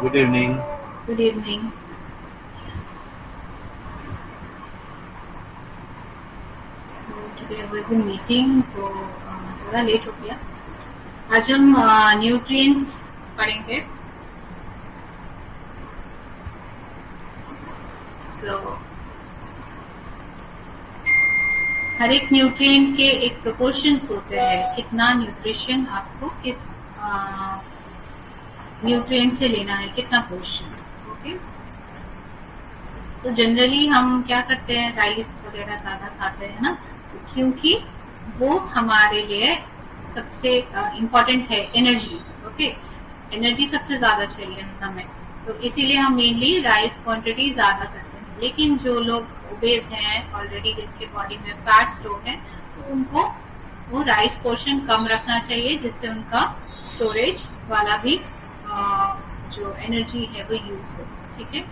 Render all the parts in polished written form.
Good evening. Good evening. So today I was in meeting तो थोड़ा late हो गया. आज हम न्यूट्रिएंट्स पढ़ेंगे. So हर एक न्यूट्रिएंट के एक प्रोपोर्शंस होते हैं. कितना न्यूट्रिशन आपको किस न्यूट्रिएंट से लेना है, कितना पोर्शन. ओके. सो जनरली हम क्या करते हैं, राइस वगैरह ज़्यादा खाते हैं ना, तो क्योंकि वो हमारे लिए सबसे इम्पोर्टेंट है एनर्जी. ओके. एनर्जी सबसे ज़्यादा चाहिए हमें, तो इसीलिए हम मेनली राइस क्वांटिटी ज़्यादा करते हैं. लेकिन जो लोग ओबेस हैं ऑलरेडी, जिनके बॉडी में फैट स्टोर है, तो उनको वो राइस पोर्शन कम रखना चाहिए, जिससे उनका स्टोरेज वाला भी जो एनर्जी है वो यूज़ हो. ठीक है.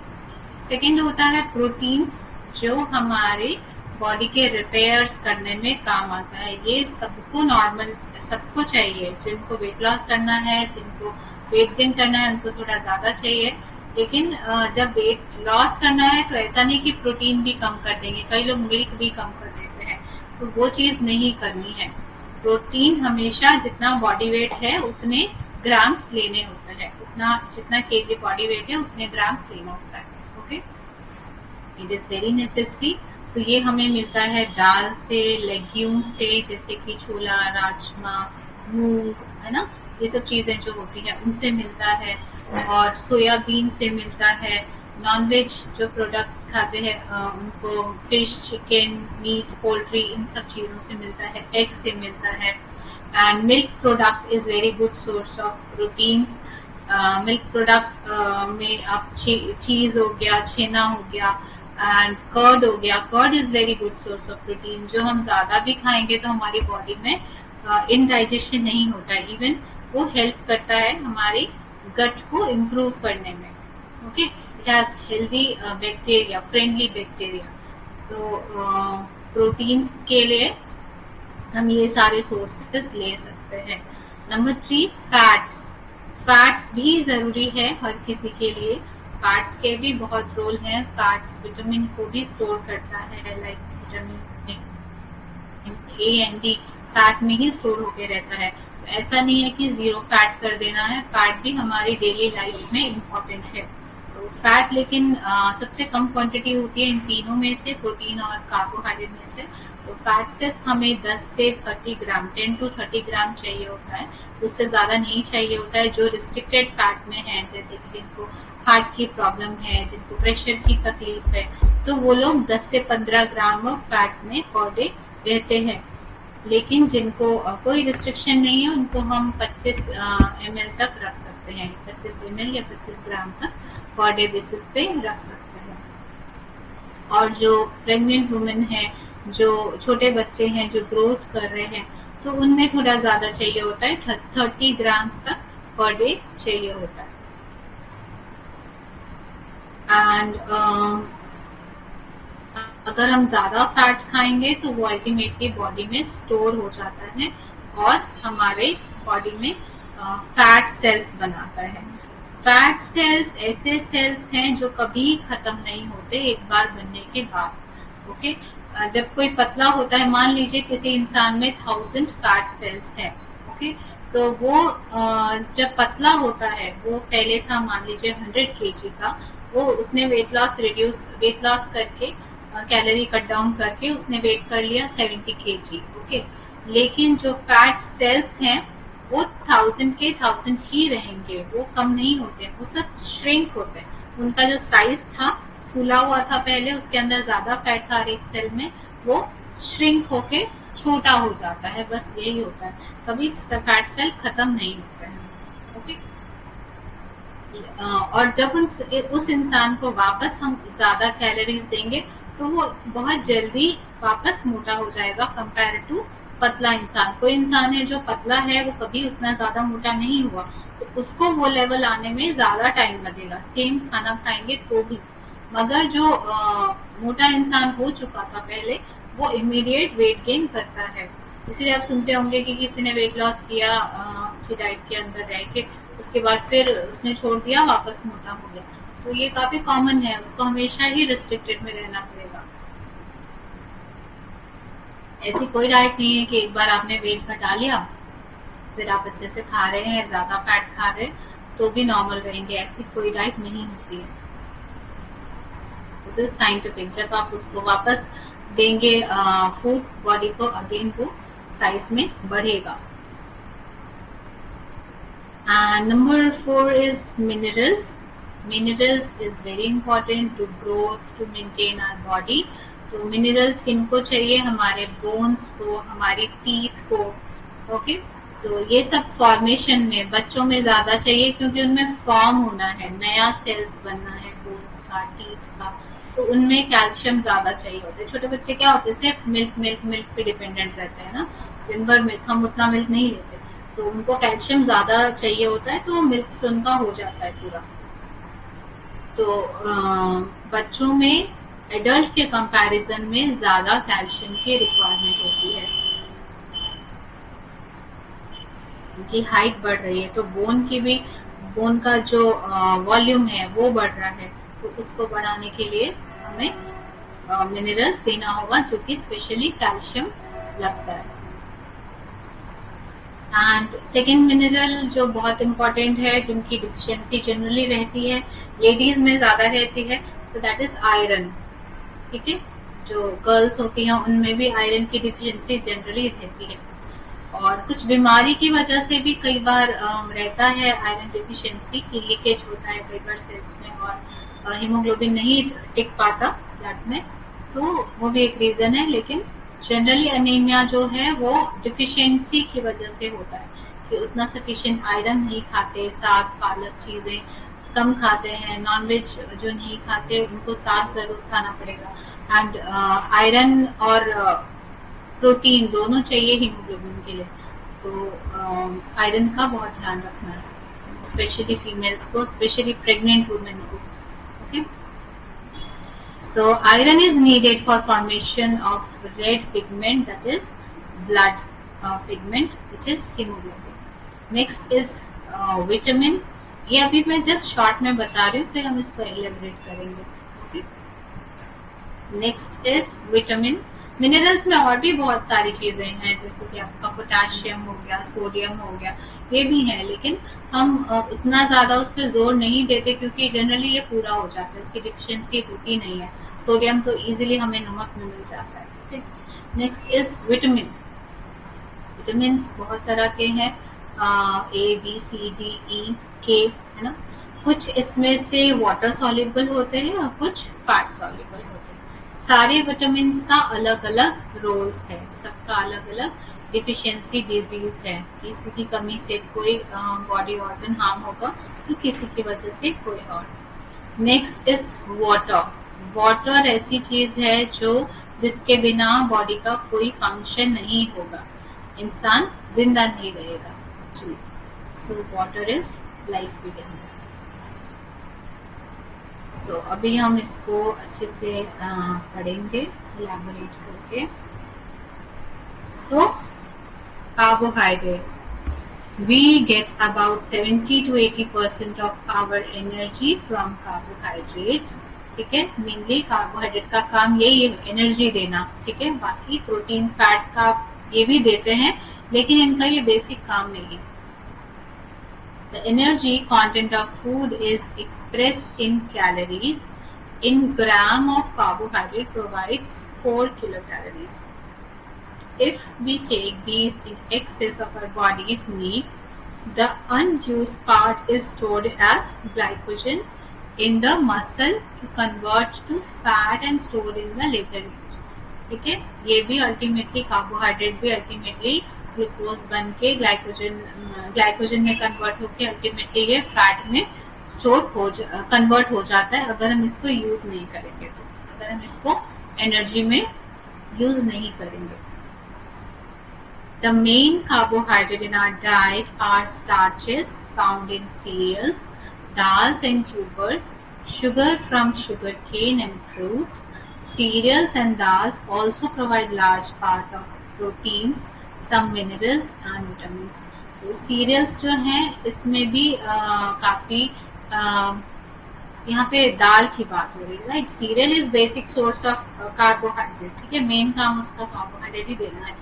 सेकेंड होता है प्रोटीन्स, जो हमारे बॉडी के रिपेयर्स करने में काम आता है. ये सबको नॉर्मल सबको चाहिए. जिनको वेट लॉस करना है, जिनको वेट गेन करना है, उनको थोड़ा ज़्यादा चाहिए. लेकिन जब वेट लॉस करना है तो ऐसा नहीं कि प्रोटीन भी कम कर देंगे. कई लोग मिल्क भी कम कर देते हैं, तो वो चीज़ नहीं करनी है. प्रोटीन हमेशा जितना बॉडी वेट है उतने ग्राम्स लेने होता है. उतना जितना केजी बॉडी वेट है उतने ग्राम्स लेना होता है. Okay. It is very necessary. तो ये हमें मिलता है दाल से, लेग्यूम से, जैसे कि छोला, राजमा, मूंग, है ना. ये सब चीज़ें जो होती हैं उनसे मिलता है. और सोयाबीन से मिलता है. नॉनवेज जो प्रोडक्ट खाते हैं उनको फिश, चिकन, मीट, पोल्ट्री, इन सब चीज़ों से मिलता है. एग से मिलता है. And milk product is very good source of proteins. Milk product में आप चीज़ हो गया, छेना हो गया, एंड कर्ड हो गया. Curd is very good source of protein. जो हम ज़्यादा भी खाएंगे तो हमारी बॉडी में इनडाइजेशन नहीं होता है. इवन वो हेल्प करता है हमारी गट को इम्प्रूव करने में. Okay. It has healthy bacteria, friendly bacteria. तो प्रोटीन्स के लिए हम ये सारे सोर्सेस ले सकते हैं. Number 3, fats. फैट्स भी ज़रूरी है हर किसी के लिए. फैट्स के भी बहुत रोल हैं. फैट्स विटामिन को भी स्टोर करता है, like vitamin A and D fat में ही स्टोर होके रहता है. तो ऐसा नहीं है कि ज़ीरो फैट कर देना है. फैट भी हमारी डेली लाइफ में इम्पॉर्टेंट है. तो फैट लेकिन सबसे कम क्वांटिटी होती है इन तीनों में से, प्रोटीन और कार्बोहाइड्रेट में से. तो फैट सिर्फ हमें 10 से 30 ग्राम, 10 to 30 ग्राम चाहिए होता है. उससे ज़्यादा नहीं चाहिए होता है. जो रिस्ट्रिक्टेड फैट में है, जैसे कि जिनको हार्ट की प्रॉब्लम है, जिनको प्रेशर की तकलीफ है, तो वो लोग 10 से 15 ग्राम ऑफ फैट में पर डे रहते हैं. लेकिन जिनको कोई रिस्ट्रिक्शन नहीं है, उनको हम 25 ml तक रख सकते हैं. 25 ml या 25 ग्राम तक पर डे बेसिस पे रख सकते हैं. और जो प्रेग्नेंट वुमेन है, जो छोटे बच्चे हैं, जो ग्रोथ कर रहे हैं, तो उनमें थोड़ा ज़्यादा चाहिए होता है. 30 ग्राम्स तक पर डे चाहिए होता है. एंड अगर हम ज़्यादा फैट खाएंगे तो वो अल्टीमेटली बॉडी में स्टोर हो जाता है और हमारे बॉडी में फैट सेल्स बनाता है. फैट सेल्स ऐसे सेल्स हैं जो कभी खत्म नहीं होते एक बार बनने के बाद. ओके. जब कोई पतला होता है, मान लीजिए किसी इंसान में 1000 फैट सेल्स है. ओके. तो वो जब पतला होता है, वो पहले था मान लीजिए 100 kg का, वो उसने वेट लॉस करके कैलोरी कट डाउन करके उसने वेट कर लिया 70 kg. ओके. लेकिन जो फैट सेल्स हैं वो 1000 के 1000 ही रहेंगे. वो कम नहीं होते, वो सब श्रिंक होते हैं. उनका जो साइज था, फूला हुआ था पहले, उसके अंदर ज्यादा फैट था हर एक सेल में, वो श्रिंक होके छोटा हो जाता है. बस यही होता है. कभी फैट सेल खत्म नहीं होता है. ओके. और जब उस इंसान को वापस हम ज्यादा कैलोरीज देंगे तो वो बहुत जल्दी वापस मोटा हो जाएगा कंपेयर टू पतला इंसान. कोई इंसान है जो पतला है, वो कभी उतना ज्यादा मोटा नहीं हुआ, तो उसको वो लेवल आने में ज्यादा टाइम लगेगा, सेम खाना खाएंगे तो भी. मगर जो मोटा इंसान हो चुका था पहले, वो इमीडिएट वेट गेन करता है. इसलिए आप सुनते होंगे कि किसी ने वेट लॉस किया अच्छी डाइट के अंदर रह के, उसके बाद फिर उसने छोड़ दिया, वापस मोटा हो गया। तो ये काफी कॉमन है, उसको हमेशा ही रिस्ट्रिक्टेड में रहना पड़ेगा। ऐसी कोई डाइट नहीं है कि एक बार आपने वेट घटा लिया फिर आप अच्छे से खा रहे हैं, ज्यादा फैट खा रहे हैं तो भी नॉर्मल रहेंगे, ऐसी कोई डाइट नहीं होती है। This is scientific. जब आप उसको वापस देंगे फूड बॉडी को, अगेन वो साइज में बढ़ेगा। Number 4 is minerals. Minerals is very important to growth, to maintain our body. तो मिनरल्स किनको चाहिए? हमारे बोन्स को, हमारी टीथ को। ओके, तो ये सब फॉर्मेशन में बच्चों में ज्यादा चाहिए क्योंकि उनमें फॉर्म होना है, नया सेल्स बनना है बोन्स का, टीथ का, तो उनमें कैल्शियम ज्यादा चाहिए होता है। छोटे बच्चे क्या होते हैं, सिर्फ मिल्क मिल्क मिल्क पे डिपेंडेंट रहते हैं ना, दिन भर मिल्क, हम उतना मिल्क नहीं लेते, तो उनको कैल्शियम ज्यादा चाहिए होता है, तो मिल्क से उनका हो जाता है पूरा। तो बच्चों में एडल्ट के कंपैरिजन में ज्यादा कैल्शियम की रिक्वायरमेंट होती है। उनकी हाइट बढ़ रही है तो बोन का जो वॉल्यूम है वो बढ़ रहा है, तो उसको बढ़ाने के लिए हमें मिनरल्स देना होगा, जो कि स्पेशली कैल्शियम लगता है। एंड सेकेंड मिनरल जो बहुत इम्पोर्टेंट है, जिनकी डिफिशियंसी जनरली रहती है, लेडीज में ज्यादा रहती है, तो दैट इज आयरन। ठीक है, जो गर्ल्स होती हैं उनमें भी आयरन की डिफिशियंसी जनरली रहती है, और कुछ बीमारी की वजह से भी कई बार रहता है आयरन डिफिशियंसी की, लीकेज होता है कई बार सेल्स में और हीमोग्लोबिन नहीं टिक पाता ब्लड में, तो वो भी एक रीजन है। लेकिन जनरली अनीमिया जो है वो डिफिशियंसी की वजह से होता है कि उतना सफिशिएंट आयरन नहीं खाते, साग पालक चीजें कम खाते हैं, नॉनवेज जो नहीं खाते उनको साग जरूर खाना पड़ेगा। एंड आयरन और प्रोटीन दोनों चाहिए हीमोग्लोबिन के लिए, तो आयरन का बहुत ध्यान रखना है, स्पेशली फीमेल्स को, स्पेशली प्रेग्नेंट वुमेन को। Okay, so iron is needed for formation of red pigment, that is blood pigment, which is hemoglobin. Next is vitamin. ये अभी मैं जस्ट शॉर्ट में बता रही हूँ, फिर हम इसको एलिब्रेट करेंगे। Okay, next is vitamin. Minerals में और भी बहुत सारी चीजें हैं, जैसे कि आपका पोटेशियम हो गया, सोडियम हो गया, ये भी है, लेकिन हम उतना ज्यादा उस पर जोर नहीं देते क्योंकि जनरली ये पूरा हो जाता है, इसकी डिफिशियंसी होती नहीं है। सोडियम तो इजीली हमें नमक में मिल जाता है। Okay, next is vitamin. Vitamin बहुत तरह के हैं, A B C D E के, है ना। कुछ इसमें से वाटर सॉल्युबल होते हैं और कुछ फैट सॉल्युबल होते हैं। सारे विटामिन का अलग अलग रोल्स है, सबका अलग अलग डिफिशियंसी डिजीज है, किसी की कमी से कोई बॉडी ऑर्गन हार्म होगा तो किसी की वजह से कोई और। Next is water. वाटर ऐसी चीज है जो जिसके बिना बॉडी का कोई फंक्शन नहीं होगा, इंसान जिंदा नहीं रहेगा actually. So water is life we can say. So अभी हम इसको अच्छे से पढ़ेंगे इलैबोरेट करके। सो carbohydrates, we get about 70 to 80% of our energy from carbohydrates। ठीक है, मेनली कार्बोहाइड्रेट का काम यही है, एनर्जी देना। ठीक है, बाकी प्रोटीन फैट का ये भी देते हैं, लेकिन इनका ये बेसिक काम नहीं है। The energy content of food is expressed in calories. In gram of carbohydrate provides 4 kilocalories. If we take these in excess of our body's need, the unused part is stored as glycogen in the muscle to convert to fat and stored in the later use. ठीक है, ये भी ultimately carbohydrate भी ultimately glucose बन के glycogen में convert होके ultimately ये फैट में कन्वर्ट हो जाता है, अगर हम इसको यूज नहीं करेंगे तो, अगर हम इसको एनर्जी में यूज नहीं करेंगे। The main carbohydrate in our diet are starches found in cereals, dals and tubers, sugar from sugarcane and fruits. Cereals and dals also provide large part of proteins, some minerals and vitamins. तो serials जो हैं इसमें भी काफ़ी यहाँ पे दाल की बात हो रही है, right. Serial is basic source of carbohydrate, ठीक है, मेन काम उसका कार्बोहाइड्रेट ही देना है।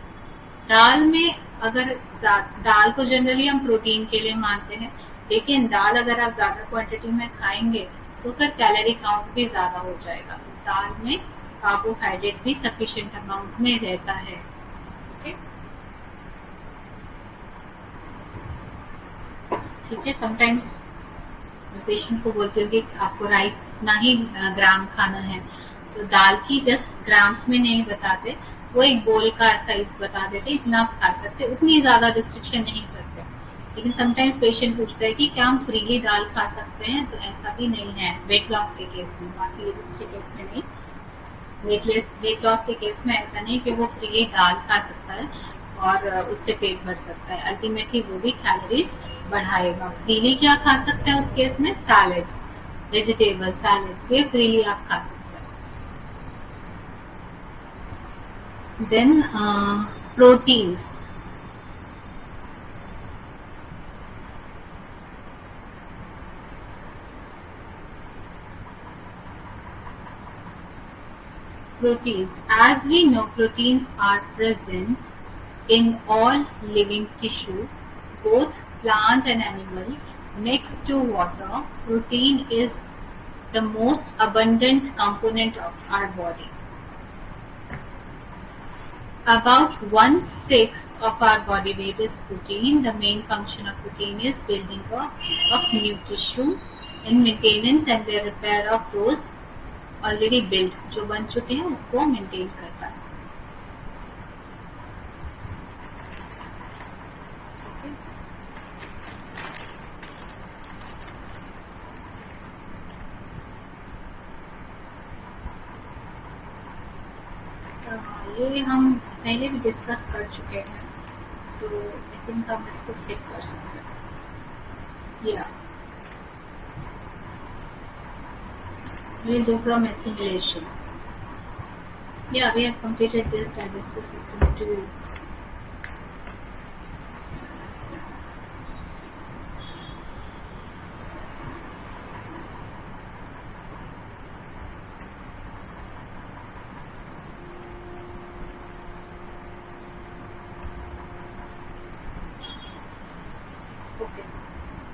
दाल में अगर दाल को जनरली हम प्रोटीन के लिए मानते हैं, लेकिन दाल अगर आप ज्यादा क्वांटिटी में खाएंगे तो फिर कैलोरी काउंट भी ज्यादा हो जाएगा। तो दाल में कार्बोहाइड्रेट भी सफिशिएंट अमाउंट में रहता है। ओके, ठीक है। समटाइम्स पेशेंट को बोलती हूँ कि आपको राइस इतना ही ग्राम खाना है, तो दाल की जस्ट ग्राम्स में नहीं बताते, वो एक बोल का साइज बता देते, इतना आप खा सकते, उतनी ज्यादा रिस्ट्रिक्शन नहीं करते। लेकिन समटाइम्स पेशेंट पूछता है कि क्या हम फ्रीली दाल खा सकते हैं, तो ऐसा भी नहीं है वेट लॉस के केस में, बाकी दूसरे केस में नहीं। वेट लॉस के केस में ऐसा नहीं कि वो फ्रीली दाल खा सकता है और उससे पेट भर सकता है, अल्टीमेटली वो भी कैलोरीज बढ़ाएगा। फ्रीली क्या खा सकते हैं उस केस में? सैलेड्स, वेजिटेबल सैलेड्स, ये फ्रीली आप खा सकते हैं। Then proteins, as we know, proteins are present in all living tissue, both plant and animal. Next to water, protein is the most abundant component of our body. About 1/6 of our body weight is protein. The main function of protein is building of new tissue and maintenance and the repair of those already built, जो बन चुके हैं उसको maintain करता है। ये हम पहले भी डिस्कस कर चुके हैं, तो आई थिंक हम इसको स्किप कर सकते हैं। या we'll do from assimilation. Yeah, we have completed this digestive system too.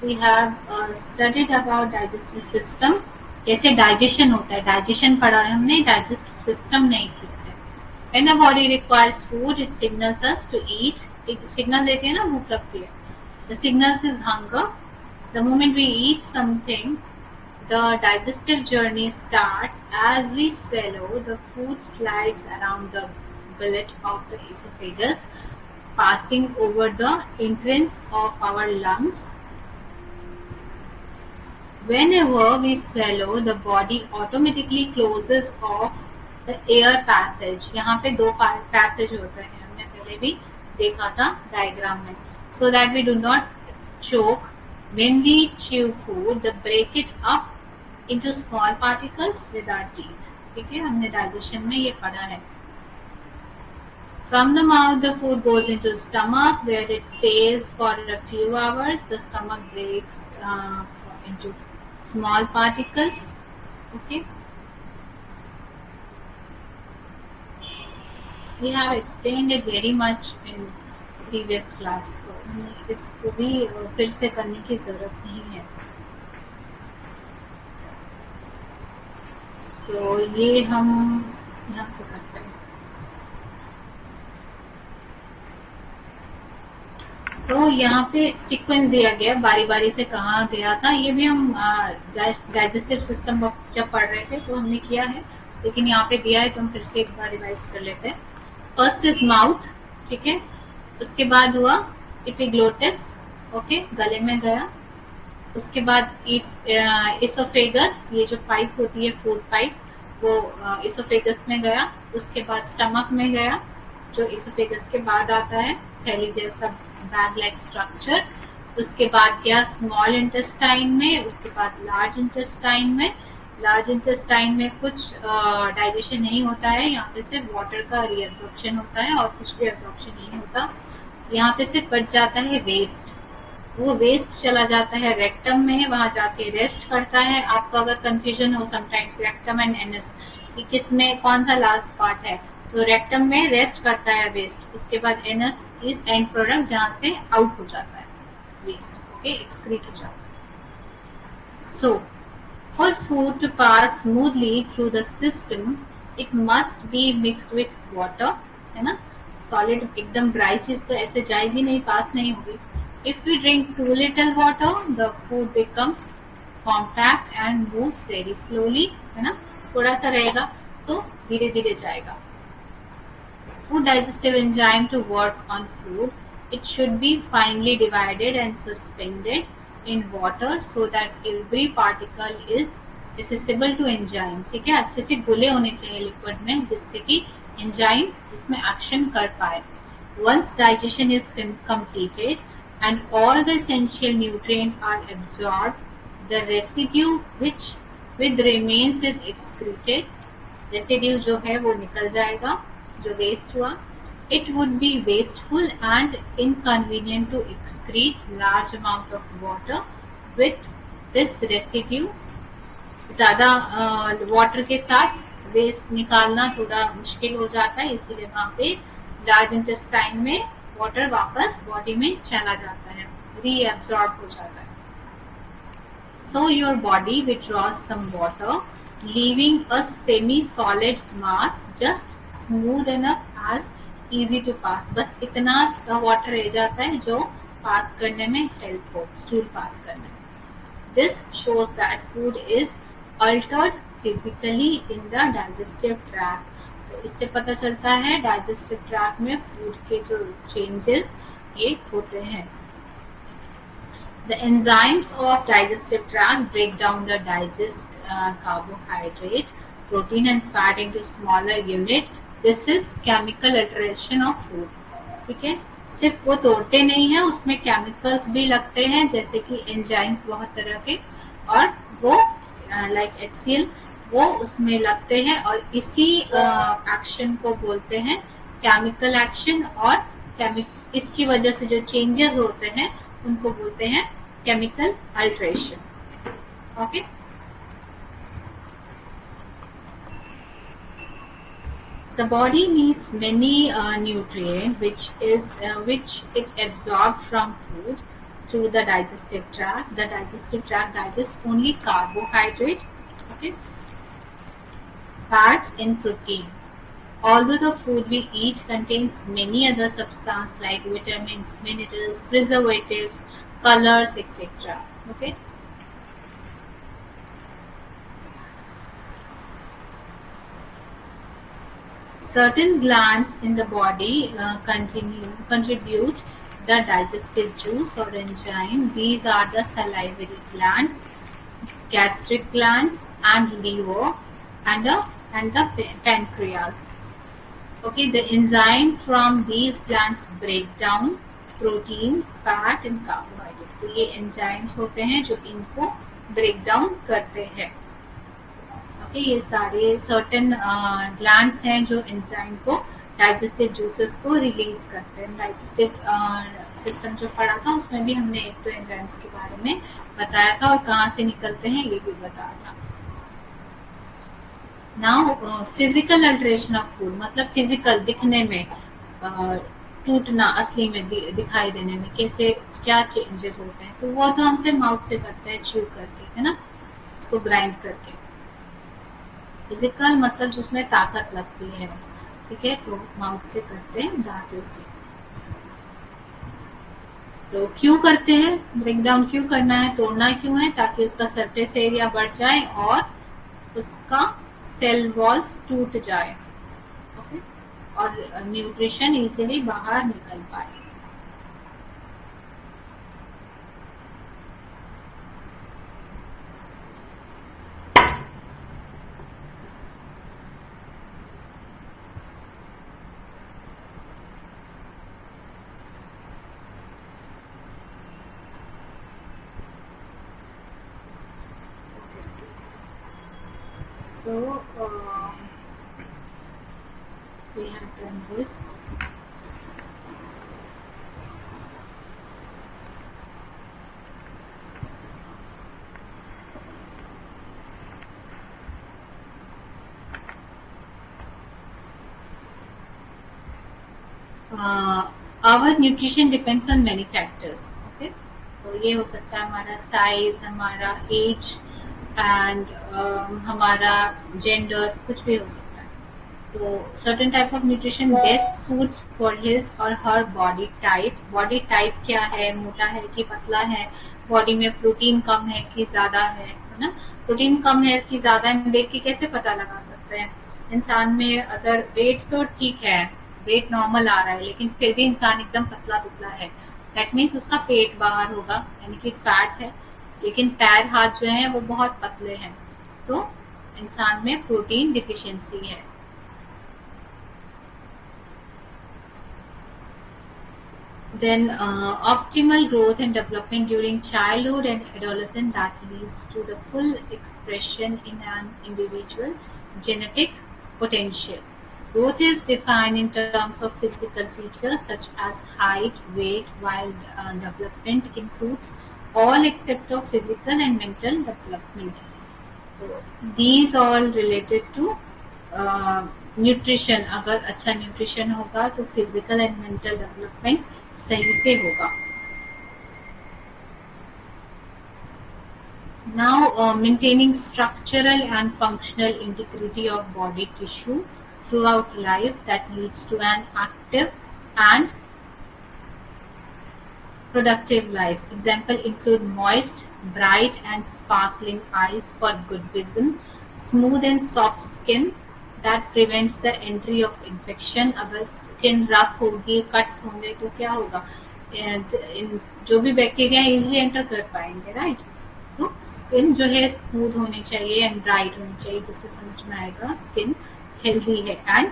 We have studied about digestive system, कैसे डाइजेशन होता है, डाइजेशन पढ़ा है हमने, डाइजेस्टिव सिस्टम नहीं किया है। When the body requires food, it signals us to eat. एक सिग्नल देती है ना, भूख लगती है। The signals is hunger. The moment we eat something, the digestive journey starts. As we swallow, the food slides around the gullet of the esophagus, passing over the entrance of our lungs. Whenever we swallow, the body automatically closes off the air passage. यहाँ पे दो passage होते हैं, हमने पहले भी देखा था डायग्राम में, so that we do not choke. When we chew food, they break it up into small particles with our teeth. ठीक है, हमने डाइजेशन में ये पढ़ा है। From the mouth, the food goes into the stomach, where it stays for a few hours. The stomach breaks into small particles. Okay, we have explained it very much in previous class, तो हमें इसको भी फिर से करने की जरूरत नहीं है। So ये हम यहाँ से करते हैं। So यहाँ पे सीक्वेंस दिया गया, बारी बारी से कहा गया था, ये भी हम डाइजेस्टिव सिस्टम जब पढ़ रहे थे तो हमने किया है, लेकिन यहाँ पे दिया है तो हम फिर से एक बार रिवाइज कर लेते हैं। फर्स्ट इज माउथ, ठीक है, उसके बाद हुआ एपिग्लोटिस, ओके, गले में गया। उसके बाद इसोफेगस, ये जो पाइप होती है फूड पाइप, वो इसोफेगस में गया। उसके बाद स्टमक में गया, जो इसोफेगस के बाद आता है, थैली जैसा बैग लाइक स्ट्रक्चर। उसके बाद गया स्मॉल इंटेस्टाइन में, उसके बाद लार्ज इंटेस्टाइन में। लार्ज इंटेस्टाइन में कुछ डाइजेशन नहीं होता है, यहाँ पे सिर्फ वाटर का रीअब्जॉर्प्शन होता है और कुछ भी एब्जॉर्प्शन नहीं होता। यहाँ पे सिर्फ बच जाता है वेस्ट, वो वेस्ट चला जाता है रेक्टम में, वहां जाके रेस्ट करता है। आपको अगर कंफ्यूजन हो समटाइम्स रेक्टम एंड एनस कि किस में कौन सा लास्ट पार्ट है, तो रेक्टम में रेस्ट करता है वेस्ट, उसके बाद एनस इज एंड प्रोडक्ट जहां से आउट हो जाता है वेस्ट, ओके, एक्सक्रीट हो जाता है। So for food to pass smoothly through the system it must be mixed with water, है ना। सॉलिड एकदम ड्राई चीज तो ऐसे जाएगी नहीं, पास नहीं होगी। If we drink too little water, the food becomes compact and moves very slowly, है ना, थोड़ा सा रहेगा तो धीरे धीरे जाएगा। Food digestive enzyme to work on food, it should be finely divided and suspended in water so that every particle is accessible to enzyme, ठीक है, अच्छे से घुले होने चाहिए लिक्विड में जिससे कि एंजाइम उसमें एक्शन कर पाए। Once digestion is completed and all the essential nutrients are absorbed, the residue which with remains is excreted, residue जो है वो निकल जाएगा, जो वेस्ट हुआ। It would be wasteful and inconvenient to excrete large amount of water with this residue. ज्यादा water के साथ वेस्ट निकालना थोड़ा मुश्किल हो जाता है, इसीलिए वहां पे लार्ज इंटेस्टाइन में वाटर वापस बॉडी में चला जाता है, रीएब्सॉर्ब हो जाता है। So your body withdraws some water, leaving a semi-solid mass just smooth enough as easy to pass. बस इतना वाटर रह जाता है जो पास करने में हेल्प हो, स्टूल पास करने में। This shows that food is altered physically in the digestive tract. तो इससे पता चलता है डाइजेस्टिव ट्रैक्ट में फूड के जो चेंजेस ये होते हैं। The enzymes of digestive tract break down the carbohydrate, protein and fat into smaller unit. This is chemical alteration of food. ठीक है, सिर्फ वो तोड़ते नहीं है, उसमें केमिकल्स भी लगते हैं जैसे कि एंजाइम बहुत तरह के, और वो लाइक HCl वो उसमें लगते हैं, और इसी एक्शन को बोलते हैं केमिकल एक्शन, और इसकी वजह से जो चेंजेस होते हैं उनको बोलते हैं chemical alteration, okay. The body needs many nutrients which it absorbs from food through the digestive tract. The digestive tract digests only carbohydrate, okay, fats and protein. Although the food we eat contains many other substances like vitamins, minerals, preservatives, colors, etc. Okay. Certain glands in the body contribute the digestive juice or enzyme. These are the salivary glands, gastric glands, and liver, and the pancreas. Okay, the enzyme from these glands break down protein, fat and carbohydrate. तो ये enzymes होते हैं जो इनको break down करते हैं। Okay, ये सारे सर्टेन ग्लैंड्स हैं जो एंजाइम को, डाइजेस्टिव जूसेस को रिलीज करते हैं। डाइजेस्टिव सिस्टम जो पढ़ा था उसमें भी हमने एक तो एंजाइम्स के बारे में बताया था, और कहाँ से निकलते हैं ये भी बताया था। Now physical alteration of food, मतलब फिजिकल दिखने में, टूटना, असली में दिखाई देने में कैसे क्या चेंजेस होते हैं, तो वो तो हमसे माउथ से करते हैं, च्यू करके, है ना, इसको ग्राइंड करके। फिजिकल मतलब जिसमें ताकत लगती है, ठीक है, तो माउथ से करते हैं, दांतों से। तो क्यों करते हैं, ब्रेक डाउन क्यों करना है, तोड़ना क्यों है, ताकि उसका सरफेस एरिया बढ़ जाए और उसका सेल वॉल्स टूट जाए, ओके, और न्यूट्रिशन इजीली बाहर निकल पाए। So we have done this. Our nutrition depends on many factors. Okay, तो ये हो सकता है हमारा साइज, हमारा एज एंड हमारा जेंडर, कुछ भी हो सकता है। तो certain type of nutrition best suits for his और हर बॉडी टाइप। बॉडी टाइप क्या है, मोटा है कि पतला है, बॉडी में प्रोटीन कम है कि ज्यादा है ना। प्रोटीन कम है कि ज्यादा है देख के कैसे पता लगा सकते हैं? इंसान में अगर वेट तो ठीक है, वेट नॉर्मल आ रहा है, लेकिन फिर भी इंसान एकदम पतला दुबला है, दैट मीन्स उसका पेट बाहर होगा, यानी कि फैट है, लेकिन पैर हाथ जो है वो बहुत पतले हैं, तो इंसान में प्रोटीन डिफिशियंसी है। Then optimal growth and development during childhood and adolescence that leads to the full expression in an individual genetic potential. Growth is defined in terms of physical features such as height, weight, while development includes all except of physical and mental development. So, these all related to nutrition. अगर अच्छा nutrition होगा तो physical and mental development सही से होगा। Now, maintaining structural and functional integrity of body tissue throughout life that leads to an active and productive life. Example include moist, bright and sparkling eyes for good vision, smooth and soft skin that prevents the entry of infection. अगर skin rough होगी, cuts होंगे तो क्या होगा? जो भी bacteria easily enter कर पाएंगे, राइट। तो स्किन जो है स्मूथ होनी चाहिए एंड ब्राइट होनी चाहिए, जिससे समझ में आएगा स्किन हेल्दी है एंड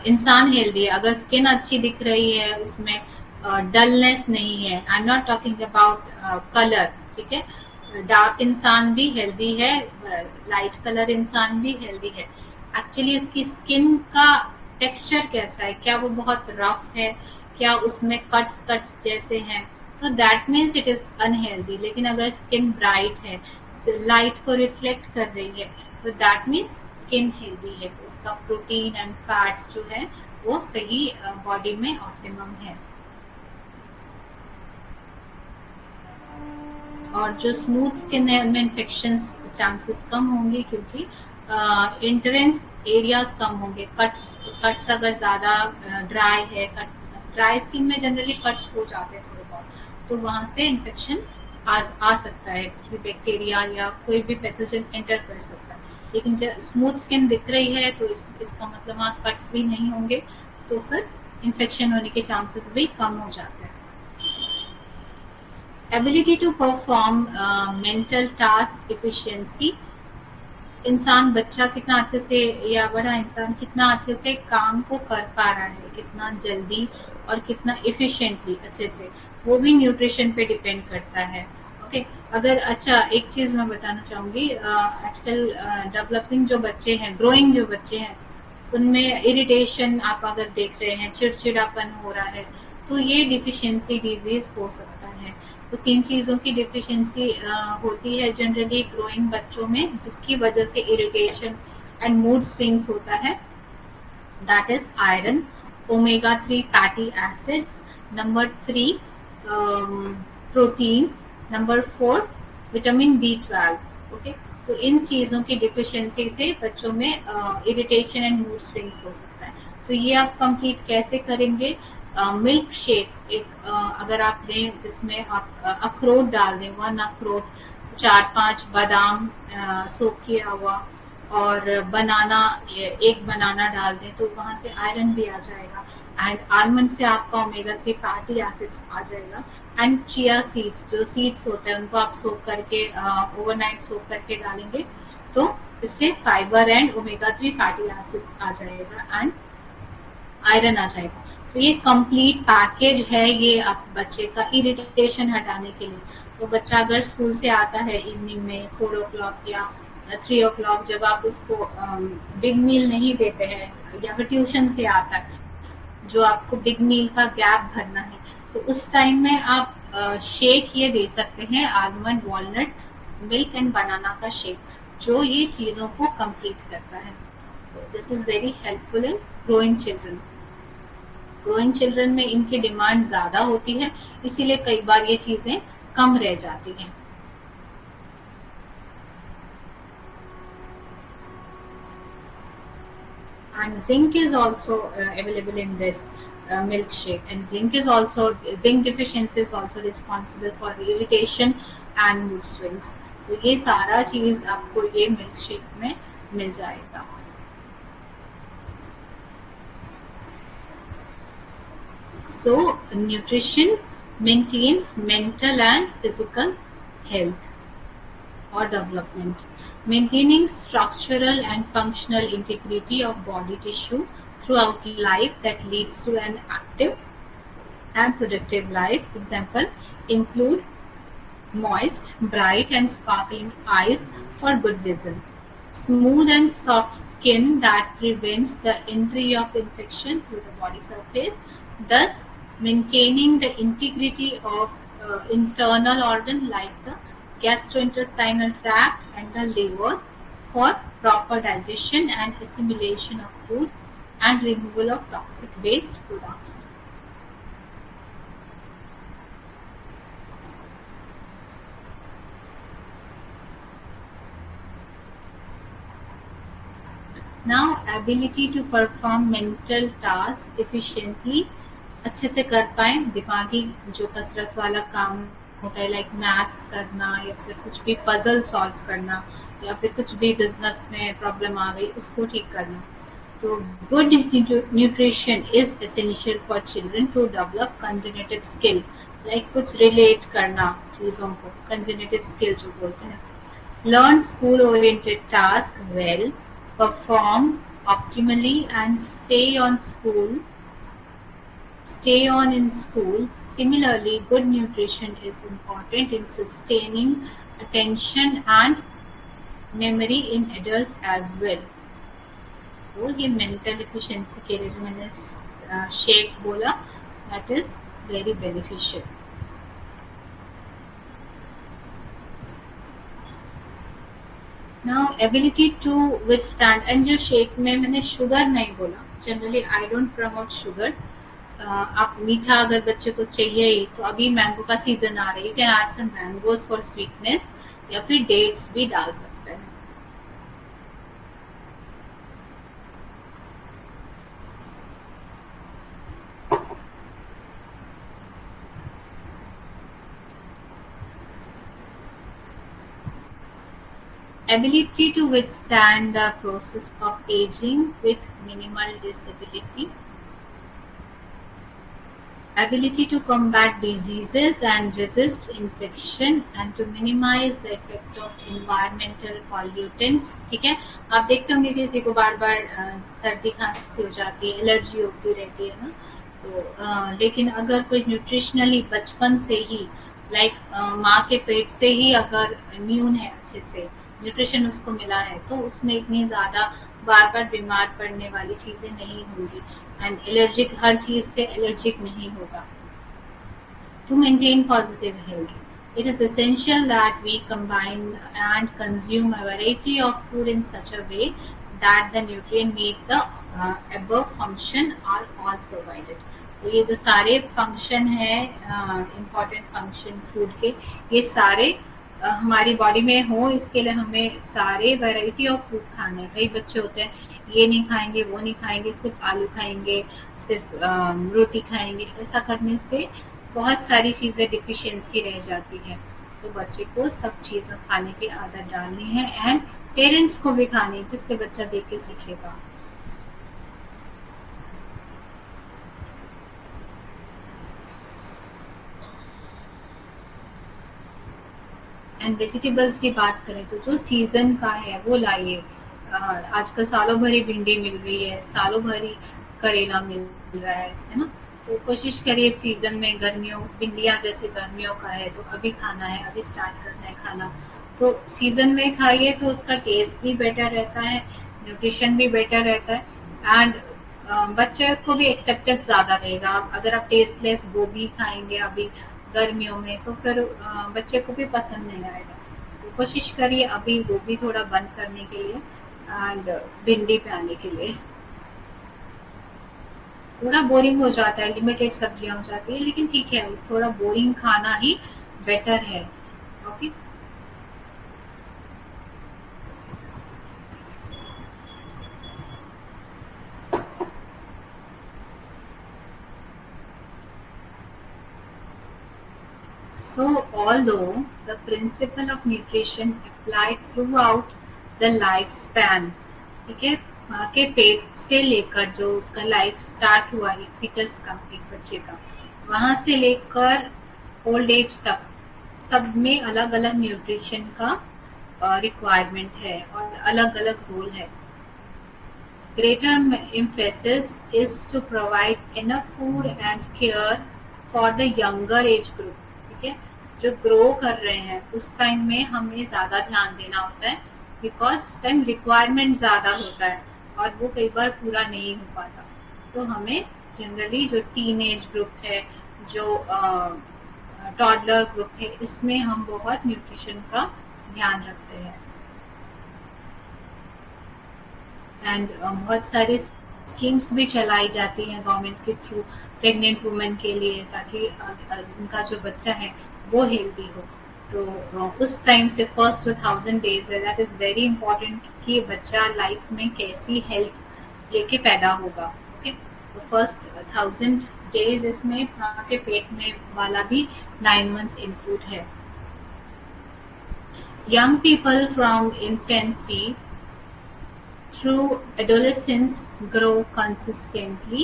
इंसान हेल्दी है। अगर स्किन अच्छी दिख रही है, उसमें डलनेस नहीं है, I am not talking about colour, ठीक है। डार्क इंसान भी हेल्दी है, लाइट कलर इंसान भी हेल्दी है। एक्चुअली उसकी स्किन का टेक्सचर कैसा है, क्या वो बहुत रफ है, क्या उसमें कट्स कट्स जैसे हैं, तो that means it is unhealthy. लेकिन अगर स्किन ब्राइट है, लाइट को रिफ्लेक्ट कर रही है, तो दैट मीन्स स्किन हेल्दी है, उसका प्रोटीन एंड फैट्स जो है वो सही बॉडी में ऑप्टिमम है। और जो स्मूथ स्किन है उनमें इन्फेक्शन चांसेस कम होंगे, क्योंकि इंटरेंस एरियाज कम होंगे। कट्स अगर ज़्यादा ड्राई है, ड्राई स्किन में जनरली कट्स हो जाते हैं थोड़े बहुत, तो वहाँ से इन्फेक्शन आ सकता है, कुछ भी बैक्टीरिया या कोई भी पैथोजन एंटर कर सकता है। लेकिन जब स्मूथ स्किन दिख रही है तो इसका मतलब वहाँ कट्स भी नहीं होंगे, तो फिर इन्फेक्शन होने के चांसेस भी कम हो जाते हैं। Ability to perform mental task efficiency. इंसान, बच्चा कितना अच्छे से या बड़ा इंसान कितना अच्छे से काम को कर पा रहा है, कितना जल्दी और कितना एफिशिएंटली अच्छे से, वो भी न्यूट्रिशन पे डिपेंड करता है। ओके, अगर अच्छा एक चीज़ मैं बताना चाहूँगी, आजकल डेवलपिंग जो बच्चे हैं, ग्रोइंग जो बच्चे हैं, उनमें इरिटेशन आप अगर देख रहे हैं, चिड़चिड़ापन हो रहा है, तो ये डिफिशियंसी डिजीज हो सकता है। तो किन चीज़ों की डिफिशियंसी होती है जनरली ग्रोइंग बच्चों में, जिसकी वजह से इरिटेशन एंड मूड स्विंग्स होता है? That is iron, omega 3 fatty acids, number 3 proteins, number 4 vitamin B12। Okay, तो इन चीज़ों की डिफिशियंसी से बच्चों में इरिटेशन एंड मूड स्विंग्स हो सकता है। तो ये आप कंप्लीट कैसे करेंगे? मिल्क शेक एक अगर आप लें, जिसमें आप अखरोट डाल दें, 1 अखरोट, 4-5 बादाम सोक किया हुआ, और बनाना, एक बनाना डाल दें, तो वहाँ से आयरन भी आ जाएगा, एंड आलमंड से आपका ओमेगा 3 फैटी एसिड्स आ जाएगा, एंड चिया सीड्स, जो सीड्स होते हैं उनको आप सोक करके ओवरनाइट सोक करके डालेंगे, तो इससे fibre and omega 3 fatty acids आ जाएगा एंड आयरन आ जाएगा। तो ये कंप्लीट पैकेज है ये आप बच्चे का इरिटेशन हटाने के लिए। तो बच्चा अगर स्कूल से आता है इवनिंग में 4 o'clock या 3 o'clock, जब आप उसको बिग मील नहीं देते हैं, या फिर ट्यूशन से आता है जो आपको बिग मील का गैप भरना है, तो उस टाइम में आप शेक ये दे सकते हैं, आलमंड, वॉलनट, मिल्क एंड बनाना का शेक, जो ये चीज़ों को कंप्लीट करता है। This is very helpful in growing children. Growing children में इनकी डिमांड ज़्यादा होती है, इसीलिए कई बार ये चीज़ें कम रह जाती हैं। And zinc is also available in this milkshake, and zinc deficiency is also responsible for irritation and mood swings. तो ये सारा चीज आपको ये मिल्क शेक में मिल जाएगा। So nutrition maintains mental and physical health or development, maintaining structural and functional integrity of body tissue throughout life that leads to an active and productive life. Example include moist, bright, and sparkling eyes for good vision, smooth and soft skin that prevents the entry of infection through the body surface, thus maintaining the integrity of internal organ like the gastrointestinal tract and the liver for proper digestion and assimilation of food and removal of toxic waste products. Now ability to perform mental task efficiently, अच्छे से कर पाए दिमागी जो कसरत वाला काम होता है, लाइक मैथ्स करना या फिर कुछ भी पजल सॉल्व करना या फिर कुछ भी बिजनेस में प्रॉब्लम आ गई उसको ठीक करना। तो good nutrition is essential for children to develop cognitive skill, like कुछ रिलेट करना चीज़ों को, कंजेनिटिव स्किल जो बोलते हैं। Learn school oriented task well, perform optimally and stay on in school. Similarly, good nutrition is important in sustaining attention and memory in adults as well. तो ये mental efficiency के लिए जो मैंने शेक बोला, that is very beneficial. Now ability to withstand, and जो shake में मैंने शुगर नहीं बोला, generally I don't promote sugar. आप मीठा अगर बच्चे को चाहिए ही तो अभी मैंगो का सीजन आ रहा है, you can add some mangoes for sweetness या फिर डेट्स भी डाल सकते हैं। Ability to withstand the process of aging with minimal disability. Ability to combat diseases and resist infection and to minimize the effect of environmental pollutants. ठीक है, आप देखते होंगे किसी को बार बार सर्दी खांसी हो जाती है, एलर्जी होती रहती है ना, तो लेकिन अगर कोई न्यूट्रिशनली बचपन से ही, लाइक माँ के पेट से ही अगर इम्यून है, अच्छे से न्यूट्रिशन उसको मिला है, तो उसमें इतनी ज़्यादा बार बार बीमार पड़ने वाली चीज़ें नहीं होंगी एंड एलर्जिक, हर चीज़ से एलर्जिक नहीं होगा। To maintain positive health, it is essential that we combine and consume a variety of food in such a way that the nutrient need the above function are all provided. तो ये जो सारे function है, important function food के, ये सारे हमारी body में हो, इसके लिए हमें सारे वैरायटी ऑफ फूड खाने हैं। कई बच्चे होते हैं ये नहीं खाएंगे, वो नहीं खाएंगे, सिर्फ आलू खाएंगे, सिर्फ रोटी खाएंगे। ऐसा करने से बहुत सारी चीज़ें डिफिशियंसी रह जाती है। तो बच्चे को सब चीज़ें खाने की आदत डालनी है एंड पेरेंट्स को भी खानी, जिससे बच्चा देख के सीखेगा। एंड वेजिटेबल्स की बात करें तो जो सीजन का है वो लाइए। आजकल सालों भरी भिंडी मिल रही है, सालों भरी करेला मिल रहा है, ऐसे ना, तो कोशिश करिए सीजन में, गर्मियों, भिंडियाँ जैसे गर्मियों का है तो अभी खाना है, अभी स्टार्ट करना है खाना, तो सीजन में खाइए तो उसका टेस्ट भी बेटर रहता है, न्यूट्रिशन भी बेटर रहता है एंड बच्चे को भी एक्सेप्टेंस ज़्यादा रहेगा। अगर आप टेस्टलेस गोभी खाएंगे अभी गर्मियों में तो फिर बच्चे को भी पसंद नहीं आएगा। तो कोशिश करिए अभी गोभी थोड़ा बंद करने के लिए एंड भिंडी पे आने के लिए। थोड़ा बोरिंग हो जाता है, लिमिटेड सब्जियां हो जाती है, लेकिन ठीक है, थोड़ा बोरिंग खाना ही बेटर है। Okay, so although the principle of nutrition apply throughout the lifespan, ठीक है, माँ के पेट से लेकर जो उसका लाइफ स्टार्ट हुआ एक फिटस का, एक बच्चे का, वहां से लेकर ओल्ड एज तक सब में अलग अलग न्यूट्रिशन का रिक्वायरमेंट है और अलग अलग रोल है। Greater emphasis is to provide enough food and care for the younger age group, ठीक है, जो ग्रो कर रहे हैं उस टाइम में हमें ज़्यादा ध्यान देना होता है, बिकॉज उस टाइम रिक्वायरमेंट ज़्यादा होता है और वो कई बार पूरा नहीं हो पाता। तो हमें जनरली जो टीन एज ग्रुप है, जो टॉडलर ग्रुप है, इसमें हम बहुत न्यूट्रिशन का ध्यान रखते हैं। एंड बहुत सारे स्कीम्स भी चलाई जाती हैं गवर्नमेंट के थ्रू प्रेग्नेंट वुमेन के लिए, ताकि उनका जो बच्चा है वो हेल्दी हो। तो उस टाइम से फर्स्ट जो 1000 डेज है, दैट इज़ वेरी इंपॉर्टेंट कि बच्चा लाइफ में कैसी हेल्थ लेके पैदा होगा। ओके, तो फर्स्ट 1000 डेज इसमें माँ के पेट में वाला भी 9 मंथ इंक्लूड है। Young people from infancy through adolescence grow continuously,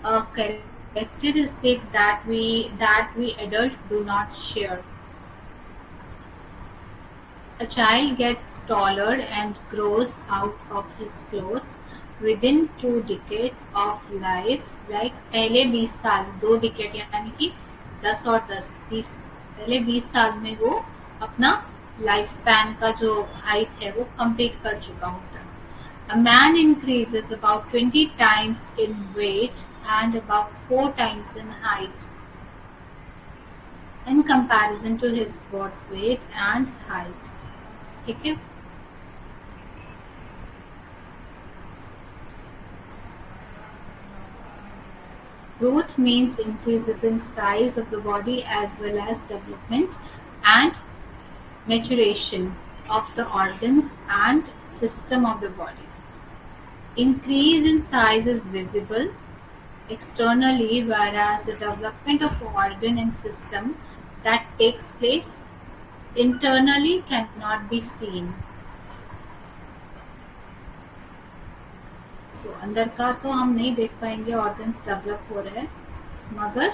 a characteristic that we adult do not share. A child gets taller and grows out of his clothes within 2 decades of life, like पहले 20 साल, 2 decade यानी कि 10 और 10, 20, पहले 20 साल में वो अपना लाइफ स्पैन का जो हाइट है वो कंप्लीट कर चुका होता है। A man increases about 20 times in weight and about 4 times in height in comparison to his birth weight and height. ठीक है, growth means increases in size of the body as well as development and maturation of the organs and system of the body. Increase in size is visible externally, whereas the development of organ and system that takes place internally cannot be seen. So, अंदर का तो हम नहीं देख पाएंगे organs develop हो रहे हैं, मगर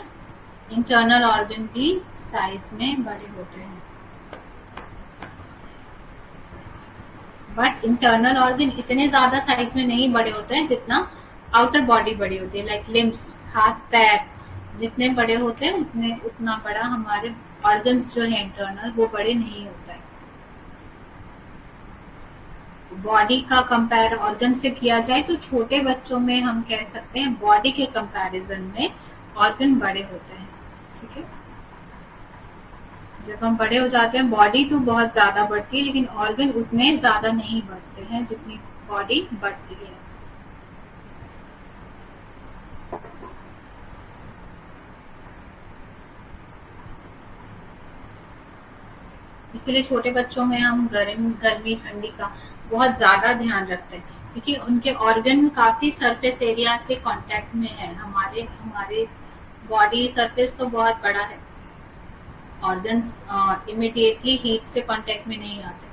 इंटरनल ऑर्गन भी साइज में बड़े होते हैं। बट इंटरनल ऑर्गन इतने ज्यादा साइज में नहीं बड़े होते हैं जितना आउटर बॉडी बड़ी होती है, लाइक लिम्स, हाथ पैर जितने बड़े होते हैं उतना बड़ा हमारे ऑर्गन्स जो है इंटरनल वो बड़े नहीं होता है। बॉडी का कंपेयर ऑर्गन से किया जाए तो छोटे बच्चों में हम कह सकते हैं बॉडी के कंपैरिजन में ऑर्गन बड़े होते हैं। ठीक है, जब हम बड़े हो जाते हैं बॉडी तो बहुत ज्यादा बढ़ती है, लेकिन ऑर्गन उतने ज्यादा नहीं बढ़ते हैं जितनी बॉडी बढ़ती है। इसलिए छोटे बच्चों में हम गर्मी ठंडी का बहुत ज्यादा ध्यान रखते हैं, क्योंकि उनके ऑर्गन काफी सरफेस एरिया से कांटेक्ट में है। हमारे बॉडी सरफेस तो बहुत बड़ा है, ऑर्गन्स इमिडिएटली हीट से कांटेक्ट में नहीं आते,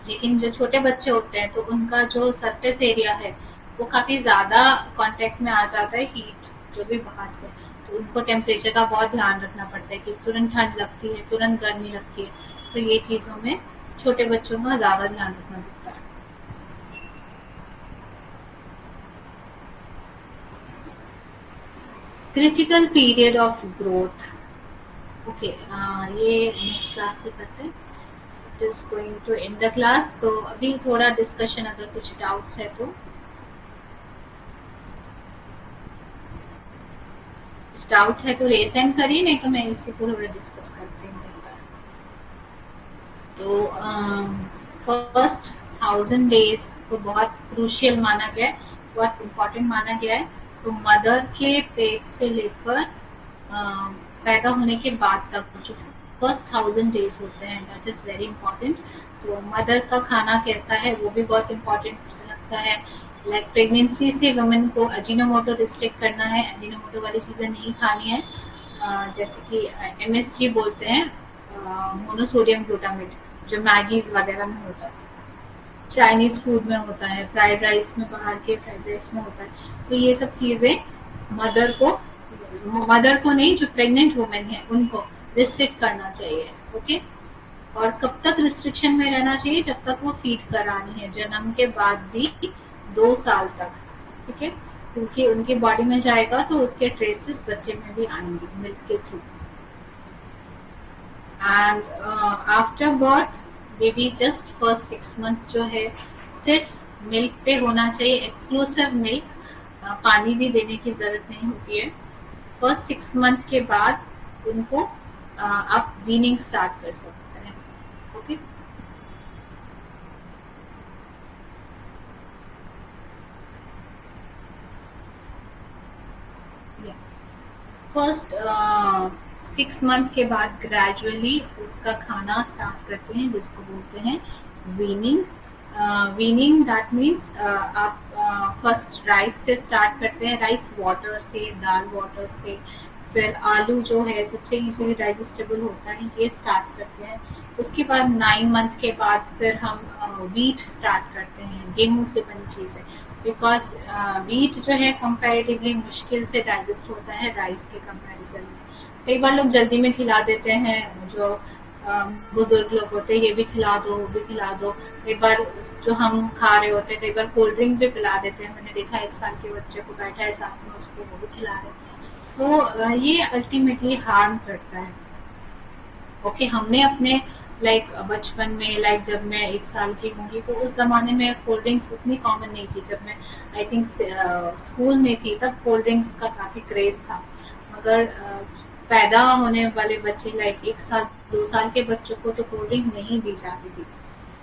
लेकिन जो छोटे बच्चे होते हैं तो उनका जो सरफेस एरिया है वो काफी ज्यादा कांटेक्ट में आ जाता है हीट जो भी बाहर से, तो उनको टेम्परेचर का बहुत ध्यान रखना पड़ता है कि तुरंत ठंड लगती है, तुरंत गर्मी लगती है, तो ये चीजों में छोटे बच्चों का ज्यादा ध्यान रखना पड़ता है। Critical period of growth, okay, ये नेक्स्ट क्लास से करते हैं। It is going to end the class, तो अभी थोड़ा डिस्कशन, अगर कुछ डाउट्स है तो कुछ डाउट है तो रेज हैंड करिए, नहीं तो मैं इसी को थोड़ा डिस्कस करती हूँ। तो फर्स्ट 1000 डेज को बहुत क्रूशियल माना गया है बहुत इम्पोर्टेंट माना गया है। तो मदर के पेट से लेकर पैदा होने के बाद तक जो फर्स्ट 1000 डेज होते हैं, दैट इज वेरी इंपॉर्टेंट। तो मदर का खाना कैसा है वो भी बहुत इम्पोर्टेंट लगता है। लाइक प्रेगनेंसी से वुमेन को अजीनोमोटो रिस्ट्रिक्ट करना है, अजीनोमोटो वाली चीज़ें नहीं खानी है। जैसे कि MSG बोलते हैं, मोनोसोडियम ग्लूटामेट, जो मैगीज वगैरह में होता है, चाइनीज फूड में होता है, फ्राइड राइस में, बाहर के फ्राइड राइस में होता है। तो ये सब चीजें मदर को मदर को नहीं, जो प्रेग्नेंट वुमेन है उनको रिस्ट्रिक्ट करना चाहिए। ओके। और कब तक रिस्ट्रिक्शन में रहना चाहिए? जब तक वो फीड करानी है, जन्म के बाद भी 2 साल तक। ठीक है, क्योंकि उनकी बॉडी में जाएगा तो उसके ट्रेसेस बच्चे में भी आएंगे मिल्क के through. And after birth baby just first 6 month जो है सिर्फ मिल्क पे होना चाहिए, एक्सक्लूसिव मिल्क। पानी भी देने की जरूरत नहीं होती है। फर्स्ट 6 मंथ के बाद उनको आप वीनिंग स्टार्ट कर सकते हैं। ओके। फर्स्ट 6 मंथ के बाद ग्रेजुअली उसका खाना स्टार्ट करते हैं, जिसको बोलते हैं वीनिंग। वीनिंग दैट मीन्स आप फर्स्ट राइस से स्टार्ट करते हैं, राइस वाटर से, दाल वाटर से। फिर आलू जो है सबसे इजीली डाइजेस्टेबल होता है, ये स्टार्ट करते हैं। उसके बाद 9 मंथ के बाद फिर हम वीट स्टार्ट करते हैं, गेहूं से बनी चीज़ है। बिकॉज वीट जो है कंपैरेटिवली मुश्किल से डाइजेस्ट होता है राइस के कंपैरिजन में। कई बार लोग जल्दी में खिला देते हैं, जो बुजुर्ग लोग होते हैं, ये भी खिला दो वो भी खिला दो। कई बार जो हम खा रहे होते हैं, कई बार कोल्ड ड्रिंक भी पिला देते हैं। मैंने देखा 1 साल के बच्चे को बैठा है साथ में, उसको वो भी खिला रहे हैं। तो ये अल्टीमेटली हार्म करता है। ओके। हमने अपने लाइक बचपन में, लाइक जब मैं 1 साल की होंगी तो उस जमाने में कोल्ड ड्रिंक्स उतनी कॉमन नहीं थी। जब मैं आई थिंक स्कूल में थी तब कोल्ड ड्रिंक्स का काफी क्रेज था। मगर पैदा होने वाले बच्चे लाइक 1 साल 2 साल के बच्चों को तो कोल्ड ड्रिंक नहीं दी जाती थी।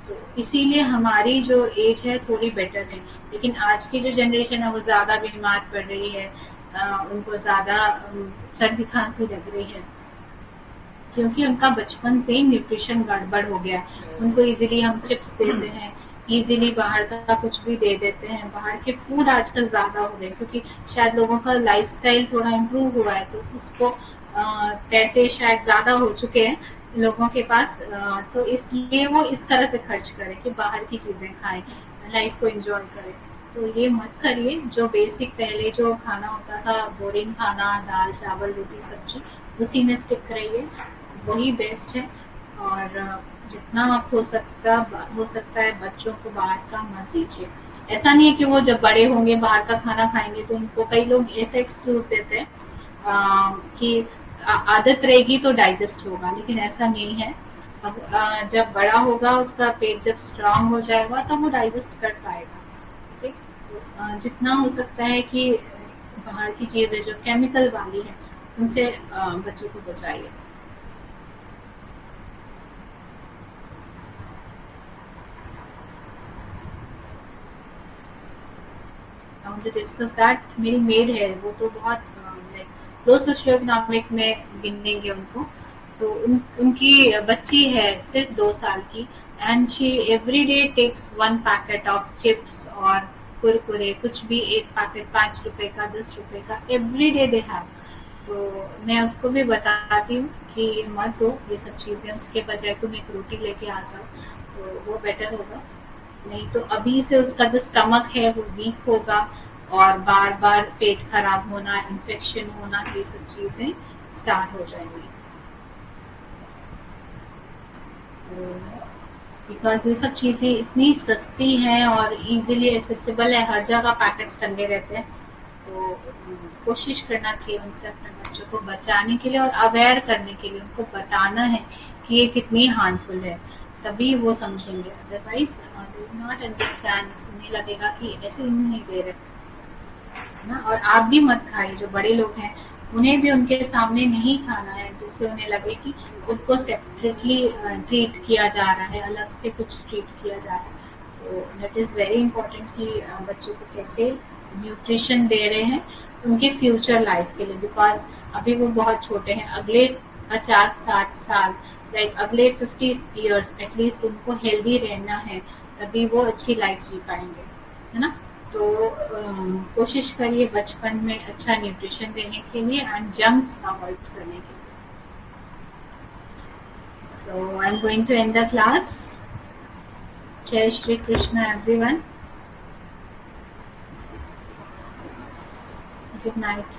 तो इसीलिए हमारी जो एज है थोड़ी बेटर है। लेकिन आज की जो जनरेशन है वो ज्यादा बीमार पड़ रही है, उनको ज्यादा सर्दी खांसी लग रही है, क्योंकि उनका बचपन से ही न्यूट्रिशन गड़बड़ हो गया है। उनको इजीली हम चिप्स देते हैं, इजीली बाहर का कुछ भी दे देते हैं। बाहर के फूड आजकल ज्यादा हो गए, क्योंकि शायद लोगों का लाइफस्टाइल थोड़ा इम्प्रूव हुआ है, तो उसको पैसे शायद ज्यादा हो चुके हैं लोगों के पास, तो इसलिए वो इस तरह से खर्च करें कि बाहर की चीजें खाएं, लाइफ को एंजॉय करें। तो ये मत करिए। जो बेसिक पहले जो खाना होता था, बोरिंग खाना, दाल चावल रोटी सब्जी, उसी में स्टिक रहिए, वही बेस्ट है। और जितना आप हो सकता है बच्चों को बाहर का मत दीजिए। ऐसा नहीं है कि वो जब बड़े होंगे बाहर का खाना खाएंगे, तो उनको कई लोग ऐसा एक्सक्यूज देते हैं कि आदत रहेगी तो डाइजेस्ट होगा, लेकिन ऐसा नहीं है। अब जब बड़ा होगा, उसका पेट जब स्ट्रांग हो जाएगा तब वो डाइजेस्ट कर पाएगा। ठीक। तो जितना हो सकता है कि बाहर की चीजें जो केमिकल वाली है उनसे बच्चों को बचाइए। I want to discuss that. मेरी मेड है, वो तो बहुत लाइक लो सोशियो इकोनॉमिक में गिनेंगे उनको। तो उनकी बच्ची है सिर्फ 2 साल की, and she every day takes 1 packet of chips और कुरकुरे, कुछ भी एक पैकेट 5 रुपए का, 10 रुपए का, एवरी डे दे हैव। तो मैं उसको भी बताती हूँ कि ये मत दो ये सब चीज़ें, उसके बजाय तुम एक रोटी लेके आ जाओ, तो वो बेटर होगा। नहीं तो अभी से उसका जो स्टमक है वो वीक होगा, और बार बार पेट खराब होना, इन्फेक्शन होना, ये सब चीजें स्टार्ट हो जाएंगी। तो बिकॉज ये सब चीजें इतनी सस्ती हैं और इजीली एसेसिबल है, हर जगह पैकेट्स टंगे रहते हैं। तो कोशिश करना चाहिए उनसे अपने बच्चों को बचाने के लिए और अवेयर करने के लिए, उनको बताना है कि ये कितनी हार्मफुल है, तभी वो समझेंगे। Otherwise they will not understand, उन्हें लगेगा कि ऐसे नहीं दे रहे ना। और आप भी मत खाइए, जो बड़े लोग हैं उन्हें भी उनके सामने नहीं खाना है, जिससे उन्हें लगे कि उनको सेपरेटली ट्रीट किया जा रहा है, अलग से कुछ ट्रीट किया जा रहा है। तो दैट इज़ वेरी इंपॉर्टेंट कि बच्चों को कैसे न्यूट्रिशन दे रहे हैं उनके फ्यूचर लाइफ के लिए, बिकॉज अभी वो बहुत छोटे हैं, अगले 50-60 साल लाइक अगले 50 इयर्स एटलीस्ट उनको हेल्दी रहना है, तभी वो अच्छी लाइफ जी पाएंगे, है ना। तो कोशिश करिए बचपन में अच्छा न्यूट्रिशन देने के लिए एंड जंक्स अवॉइड करने के लिए। So I am going to end the class. जय Shri Krishna everyone, good night.